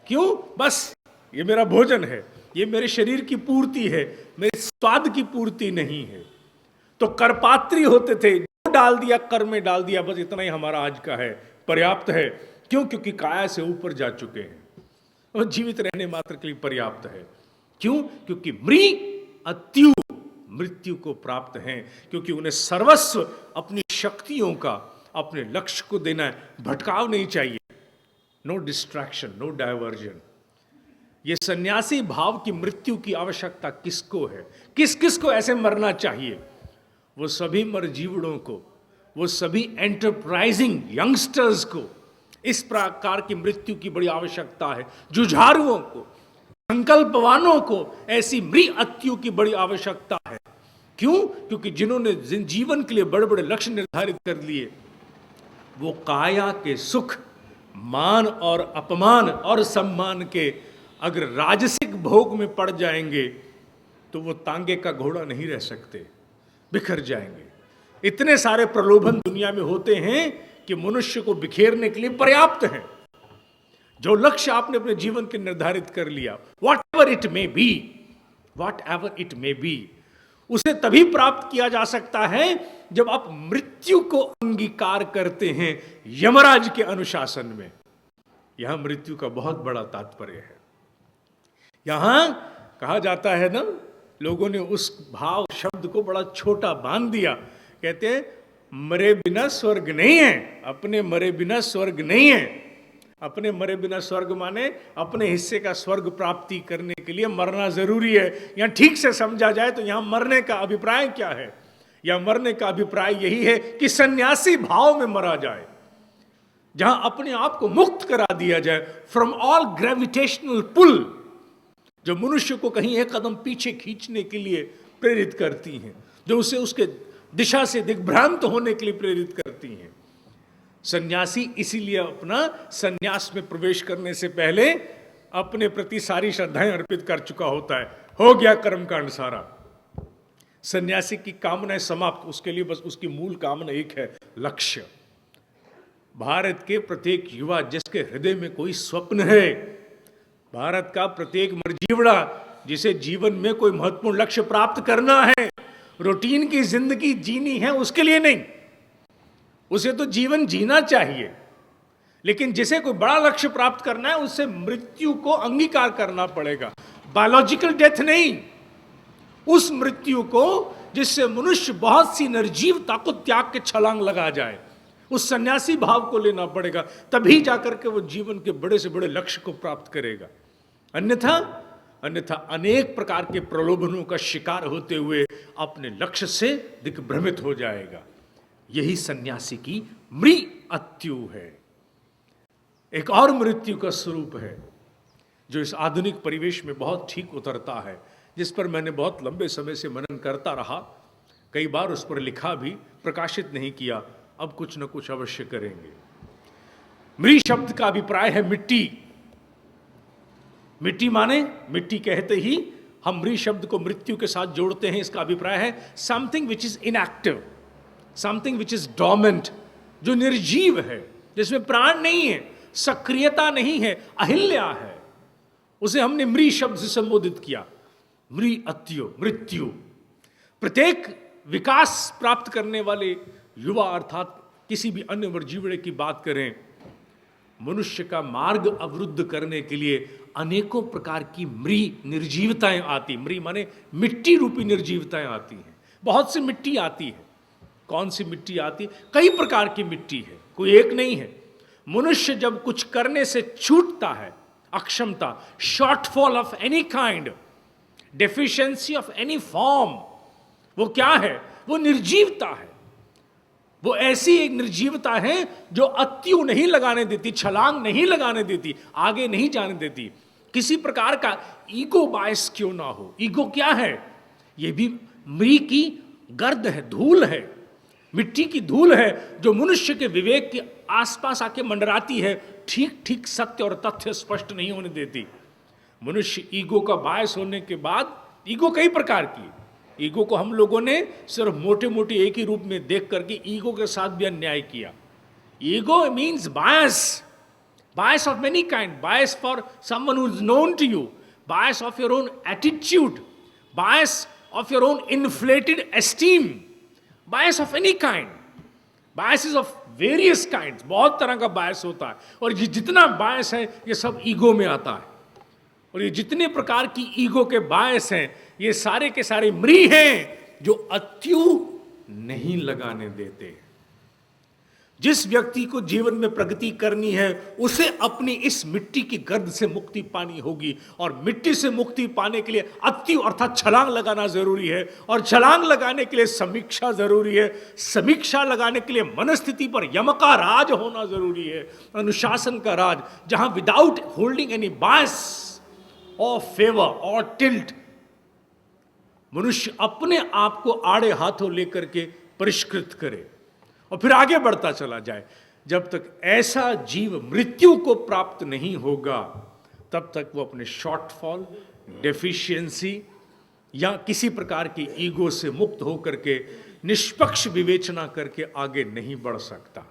क्यों? बस ये मेरा भोजन है, ये मेरे शरीर की पूर्ति है, मेरे स्वाद की पूर्ति नहीं है। तो करपात्री होते थे, जो डाल दिया कर में डाल दिया, बस इतना ही हमारा आज का है, पर्याप्त है। क्यों? क्योंकि काया से ऊपर जा चुके हैं और जीवित रहने मात्र के लिए पर्याप्त है। क्यों? क्योंकि अत्यु मृत्यु को प्राप्त हैं, क्योंकि उन्हें सर्वस्व अपनी शक्तियों का अपने लक्ष्य को देना है। भटकाव नहीं चाहिए, नो डिस्ट्रैक्शन, नो डायवर्जन। ये सन्यासी भाव की मृत्यु की आवश्यकता किसको है? किस किस को ऐसे मरना चाहिए? वो सभी मरजीवड़ों को, वो सभी एंटरप्राइजिंग यंगस्टर्स को इस प्रकार की मृत्यु की बड़ी आवश्यकता है। जुझारुओं को, संकल्पवानों को ऐसी मृत्यु की बड़ी आवश्यकता है। क्यों? क्योंकि जिन्होंने जीवन के लिए बड़े बड़े लक्ष्य निर्धारित कर लिए, वो काया के सुख, मान और अपमान और सम्मान के अगर राजसिक भोग में पड़ जाएंगे तो वो तांगे का घोड़ा नहीं रह सकते, बिखर जाएंगे। इतने सारे प्रलोभन दुनिया में होते हैं कि मनुष्य को बिखेरने के लिए पर्याप्त हैं। जो लक्ष्य आपने अपने जीवन के निर्धारित कर लिया, what ever it may be, उसे तभी प्राप्त किया जा सकता है जब आप मृत्यु को अंगीकार करते हैं यमराज के अनुशासन में। यहां मृत्यु का बहुत बड़ा तात्पर्य है। यहां कहा जाता है ना, लोगों ने उस भाव शब्द को बड़ा छोटा बांध दिया। कहते हैं मरे बिना स्वर्ग नहीं है, अपने मरे बिना स्वर्ग नहीं है। अपने मरे बिना स्वर्ग माने अपने हिस्से का स्वर्ग प्राप्ति करने के लिए मरना जरूरी है। यहां ठीक से समझा जाए तो यहां मरने का अभिप्राय क्या है? या मरने का अभिप्राय यही है कि सन्यासी भाव में मरा जाए, जहां अपने आप को मुक्त करा दिया जाए फ्रॉम ऑल ग्रेविटेशनल पुल, जो मनुष्य को कहीं एक कदम पीछे खींचने के लिए प्रेरित करती हैं, जो उसे उसके दिशा से दिग्भ्रांत होने के लिए प्रेरित करती हैं। सन्यासी इसीलिए अपना सन्यास में प्रवेश करने से पहले अपने प्रति सारी श्रद्धाएं अर्पित कर चुका होता है। हो गया कर्मकांड सारा। सन्यासी की कामनाएं समाप्त, उसके लिए बस उसकी मूल कामना एक है, लक्ष्य। भारत के प्रत्येक युवा जिसके हृदय में कोई स्वप्न है, भारत का प्रत्येक मरजीवड़ा जिसे जीवन में कोई महत्वपूर्ण लक्ष्य प्राप्त करना है, रूटीन की जिंदगी जीनी है, उसके लिए नहीं, उसे तो जीवन जीना चाहिए, लेकिन जिसे कोई बड़ा लक्ष्य प्राप्त करना है उससे मृत्यु को अंगीकार करना पड़ेगा। बायोलॉजिकल डेथ नहीं, उस मृत्यु को जिससे मनुष्य बहुत सी निर्जीवता को त्याग के छलांग लगा जाए, उस सन्यासी भाव को लेना पड़ेगा। तभी जाकर के वो जीवन के बड़े से बड़े लक्ष्य को प्राप्त करेगा। अन्यथा अनेक प्रकार के प्रलोभनों का शिकार होते हुए अपने लक्ष्य से दिग्भ्रमित हो जाएगा। यही सन्यासी की मृत्यु है। एक और मृत्यु का स्वरूप है जो इस आधुनिक परिवेश में बहुत ठीक उतरता है, जिस पर मैंने बहुत लंबे समय से मनन करता रहा, कई बार उस पर लिखा भी, प्रकाशित नहीं किया, अब कुछ न कुछ अवश्य करेंगे। मृ शब्द का अभिप्राय है मिट्टी। मिट्टी माने, मिट्टी कहते ही हम मृ शब्द को मृत्यु के साथ जोड़ते हैं। इसका अभिप्राय है something which is inactive, something which is डोमेंट, जो निर्जीव है, जिसमें प्राण नहीं है, सक्रियता नहीं है, अहिल्या है, उसे हमने मृ शब्द से संबोधित किया। मृत्यु। प्रत्येक विकास प्राप्त करने वाले युवा अर्थात किसी भी अन्य मरजीवड़े की बात करें, मनुष्य का मार्ग अवरुद्ध करने के लिए अनेकों प्रकार की निर्जीवताएं आती। मृ माने मिट्टी रूपी निर्जीवताएं आती हैं। बहुत सी मिट्टी आती है। कौन सी मिट्टी आती है? कई प्रकार की मिट्टी है, कोई एक नहीं है। मनुष्य जब कुछ करने से छूटता है, अक्षमता, shortfall of any kind, deficiency of any form, वो क्या है? वो निर्जीवता है। वो ऐसी एक निर्जीवता है जो अत्यु नहीं लगाने देती, छलांग नहीं लगाने देती, आगे नहीं जाने देती। किसी प्रकार का ईगो बायस क्यों ना हो। ईगो क्या है? ये भी मृ की गर्द है, धूल है, मिट्टी की धूल है, जो मनुष्य के विवेक के आसपास आके मंडराती है, ठीक ठीक सत्य और तथ्य स्पष्ट नहीं होने देती। मनुष्य ईगो का बायस होने के बाद, ईगो कई प्रकार की, ईगो को हम लोगों ने सिर्फ मोटे मोटे एक ही रूप में देख करके ईगो के साथ भी अन्याय किया। Ego means bias, Bias of many kind. Bias for someone who is known to you. Bias of your own attitude. Bias of your own inflated esteem. Bias of any kind. Biases of various kinds. बहुत तरह का bias होता है, और ये जितना bias है ये सब ईगो में आता है, और ये जितने प्रकार की ईगो के bias हैं ये सारे के सारे मृग हैं जो अत्यु नहीं लगाने देते। जिस व्यक्ति को जीवन में प्रगति करनी है उसे अपनी इस मिट्टी की गर्द से मुक्ति पानी होगी, और मिट्टी से मुक्ति पाने के लिए अत्यु अर्थात छलांग लगाना जरूरी है, और छलांग लगाने के लिए समीक्षा जरूरी है, समीक्षा लगाने के लिए मनस्थिति पर यम का राज होना जरूरी है, अनुशासन का राज, जहां विदाउट होल्डिंग एनी बायस और फेवर और टिल्ट मनुष्य अपने आप को आड़े हाथों लेकर के परिष्कृत करे और फिर आगे बढ़ता चला जाए। जब तक ऐसा जीव मृत्यु को प्राप्त नहीं होगा तब तक वो अपने शॉर्टफॉल, डेफिशिएंसी या किसी प्रकार की ईगो से मुक्त होकर के निष्पक्ष विवेचना करके आगे नहीं बढ़ सकता।